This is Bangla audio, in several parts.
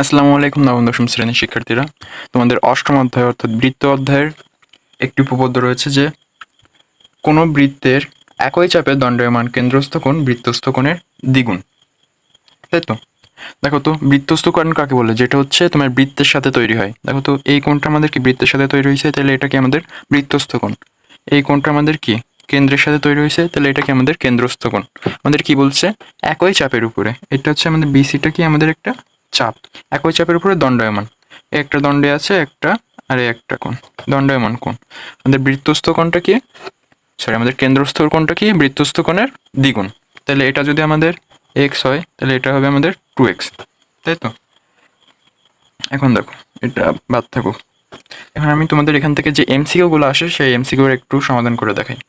আসসালামু আলাইকুম নবম দশম শ্রেণীর শিক্ষার্থীরা, তোমাদের অষ্টম অধ্যায় অর্থাৎ বৃত্ত অধ্যায়ের একটি উপপাদ্য রয়েছে যে কোনো বৃত্তের একই চাপে দণ্ডায়মান কেন্দ্রস্থ কোণ বৃত্তস্থ কোণের দ্বিগুণ। তাই তো? দেখো তো বৃত্তস্থ কোণ কাকে বলে? যেটা হচ্ছে তোমার বৃত্তের সাথে তৈরি হয়। দেখো তো এই কোণটা আমাদের কি বৃত্তের সাথে তৈরি হয়েছে, তাহলে এটা কি আমাদের বৃত্তস্থ কোণ। এই কোণটা আমাদের কি কেন্দ্রের সাথে তৈরি হয়েছে, তাহলে এটা কি আমাদের কেন্দ্রস্থ কোণ। আমাদের কি বলছে? একই চাপের উপরে, এটা হচ্ছে আমাদের বিসিটা কি আমাদের একটা চাপ, একই চাপের উপরে দণ্ডায়মান। একটা দণ্ডে আছে একটা, আর একটা কোণ দণ্ডায়মান কোণ। আমাদের বৃত্তস্থ কোণটা কি, আমাদের কেন্দ্রস্থ কোণটা কি বৃত্তস্থ কোণের দ্বিগুণ। তাহলে এটা যদি আমাদের এক্স হয়, তাহলে এটা হবে আমাদের 2x, তাই তো? এখন দেখো, এটা বাদ থাকুক। এখন আমি তোমাদের এখান থেকে যে এমসিকিউগুলো আসে সেই এমসিকিউর একটু সমাধান করে দেখাই।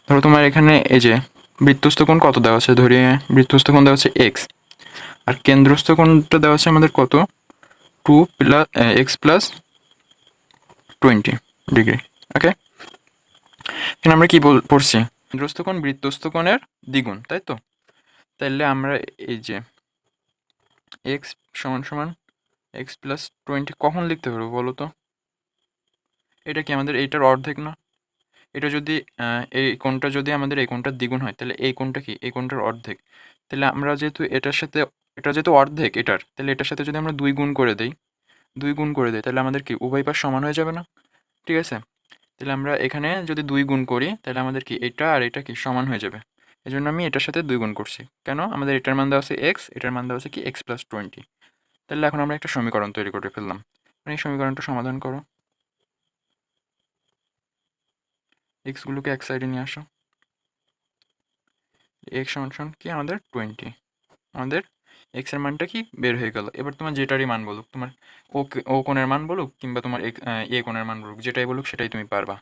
ধরো তোমার এখানে এই যে বৃত্তস্থ কোণ কত দেওয়া আছে, ধরি বৃত্তস্থ কোণ দেওয়া আছে এক্স, আর কেন্দ্রস্থ কোণটা দেওয়া আছে আমাদের কত, 2x+20 ডিগ্রি। ওকে, এখানে আমরা কি পড়ছি? কেন্দ্রস্থ কোণ বৃত্তস্থ কোণের দ্বিগুণ, তাই তো? তাইলে আমরা এই যে এক্স সমান সমান x+20 কখন লিখতে পারবো বলো তো? এটা কি আমাদের এইটার অর্ধেক না? এটা যদি এই কোণটা যদি আমাদের এই কোণটার দ্বিগুণ হয়, তাহলে এই কোণটা কি এই কোণটার অর্ধেক। তাহলে আমরা যেহেতু এটার সাথে, এটা যেহেতু অর্ধেক এটার, তাহলে এটার সাথে যদি আমরা 2 গুণ করে দেই, তাহলে আমাদের কি উভয় পাশ সমান হয়ে যাবে না? ঠিক আছে, তাহলে আমরা এখানে যদি 2 গুণ করি, তাহলে আমাদের কি এটা আর এটা কি সমান হয়ে যাবে। এই জন্য আমি এটার সাথে 2 গুণ করছি। কেন? আমাদের এটার মান দেওয়া আছে এক্স, এটার মান দেওয়া আছে কি x+20। তাহলে এখন আমরা একটা সমীকরণ তৈরি করে ফেললাম। এই সমীকরণটা সমাধান করো। এক্সগুলোকে এক সাইডে নিয়ে আসো। এক্স সমান সমান কি আমাদের 20, আমাদের এক্স এর মানটা কি বের হয়ে গেল। এবার তোমার যেটারই মান বলুক, তোমার ও কোণের মান বলুক কিংবা তোমার এ কোণের মান বলুক, যেটাই বলুক সেটাই তুমি পারবা।